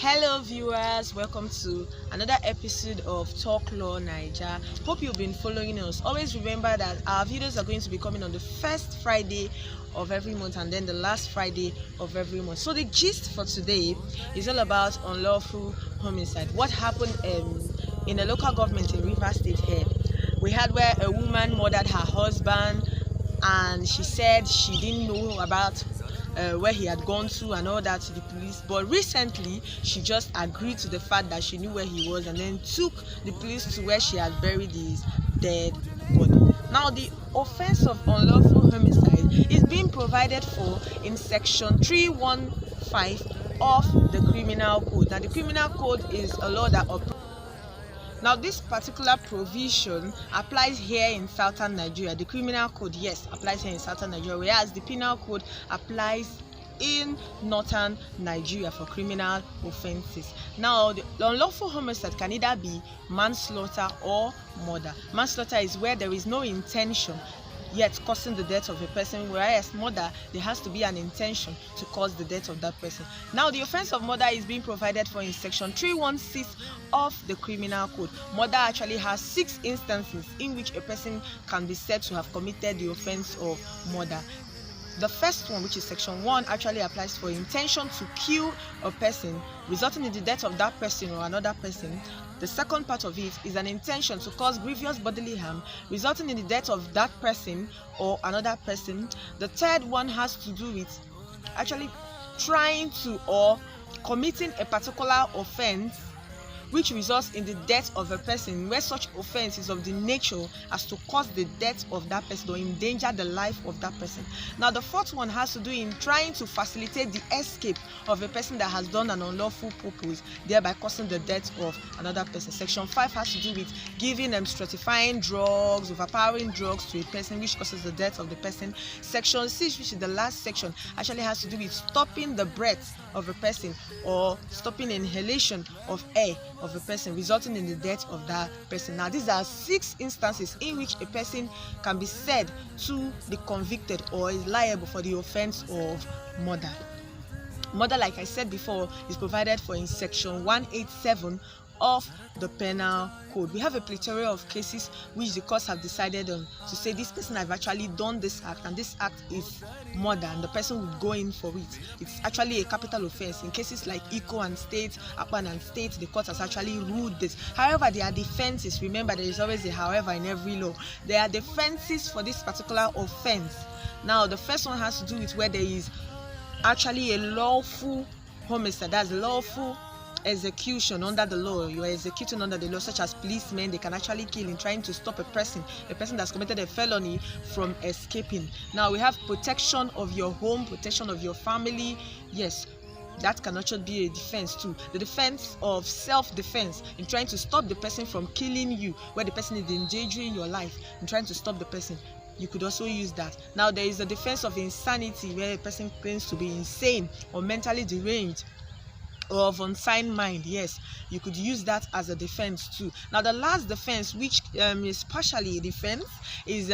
Hello viewers, welcome to another episode of Talk Law Naija. Hope you've been following us. Always remember that our videos are going to be coming on the first Friday of every month and then the last Friday of every month. So the gist for today is all about unlawful homicide. What happened in a local government in Rivers State here. We had where a woman murdered her husband and she said she didn't know about where he had gone to and all that to the police, but recently she just agreed to the fact that she knew where he was and then took the police to where she had buried his dead body. Now the offense of unlawful homicide is being provided for in section 315 of the criminal code. Now the criminal code is a law that Now this particular provision applies here in southern Nigeria. The criminal code, yes, applies here in southern Nigeria, whereas the penal code applies in northern Nigeria for criminal offences. Now the unlawful homicide can either be manslaughter or murder. Manslaughter is where there is no intention yet causing the death of a person, whereas murder, there has to be an intention to cause the death of that person. Now the offense of murder is being provided for in section 316 of the criminal code. Murder actually has 6 instances in which a person can be said to have committed the offense of murder. The first one, which is section 1, actually applies for intention to kill a person resulting in the death of that person or another person. The second part of it is an intention to cause grievous bodily harm resulting in the death of that person or another person. The third one has to do with actually trying to or committing a particular offense which results in the death of a person, where such offense is of the nature as to cause the death of that person or endanger the life of that person. Now the fourth one has to do in trying to facilitate the escape of a person that has done an unlawful purpose, thereby causing the death of another person. Section 5 has to do with giving stratifying drugs, overpowering drugs to a person which causes the death of the person. Section 6, which is the last section, actually has to do with stopping the breath of a person or stopping inhalation of air of a person resulting in the death of that person. Now these are 6 instances in which a person can be said to be convicted or is liable for the offense of murder. Murder, like I said before, is provided for in section 187 of the penal code. We have a plethora of cases which the courts have decided to say this person have actually done this act and this act is murder and the person would go in for it. It's actually a capital offense. In cases like Eco and State, Apan and State, the court has actually ruled this. However, there are defenses. Remember, there is always a however in every law. There are defenses for this particular offense. Now the first one has to do with where there is actually a lawful homicide, that's lawful execution under the law. You are executing under the law, such as policemen. They can actually kill in trying to stop a person that's committed a felony from escaping. Now we have protection of your home, protection of your family. Yes, that can actually be a defense too. The defense of self-defense in trying to stop the person from killing you, where the person is endangering your life and trying to stop the person. You could also use that. Now there is the defense of insanity, where a person claims to be insane or mentally deranged or of unsound mind. Yes, you could use that as a defense too. Now the last defense, which is partially a defense, is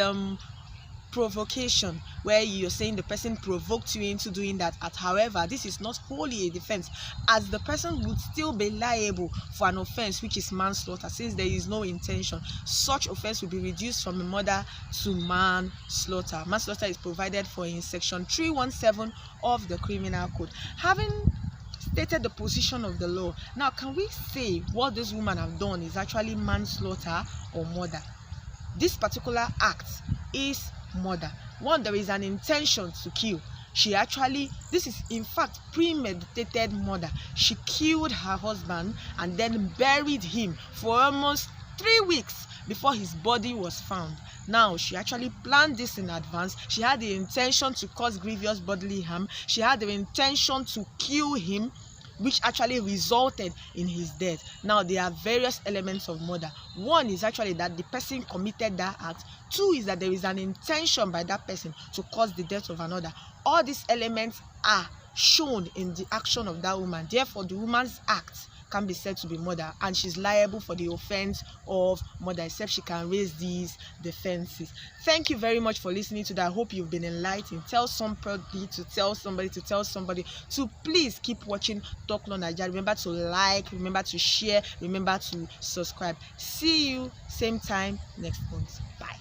provocation, where you're saying the person provoked you into doing that act. However, this is not wholly a defense, as the person would still be liable for an offense which is manslaughter, since there is no intention. Such offense will be reduced from a murder to manslaughter. Manslaughter is provided for in section 317 of the criminal code. Having stated the position of the law, now can we say what this woman have done is actually manslaughter or murder? This particular act is murder. One, there is an intention to kill. This is in fact premeditated murder. She killed her husband and then buried him for almost 3 weeks before his body was found. Now, she actually planned this in advance. She had the intention to cause grievous bodily harm. She had the intention to kill him, which actually resulted in his death. Now, there are various elements of murder. One is actually that the person committed that act. 2 is that there is an intention by that person to cause the death of another. All these elements are shown in the action of that woman. Therefore, the woman's act can be said to be murder, and she's liable for the offense of murder except she can raise these defenses. Thank you very much for listening to that. I hope you've been enlightened. Tell somebody to tell somebody to please keep watching Talk Law Naija. Remember to like, remember to share, remember to subscribe. See you same time next month. Bye.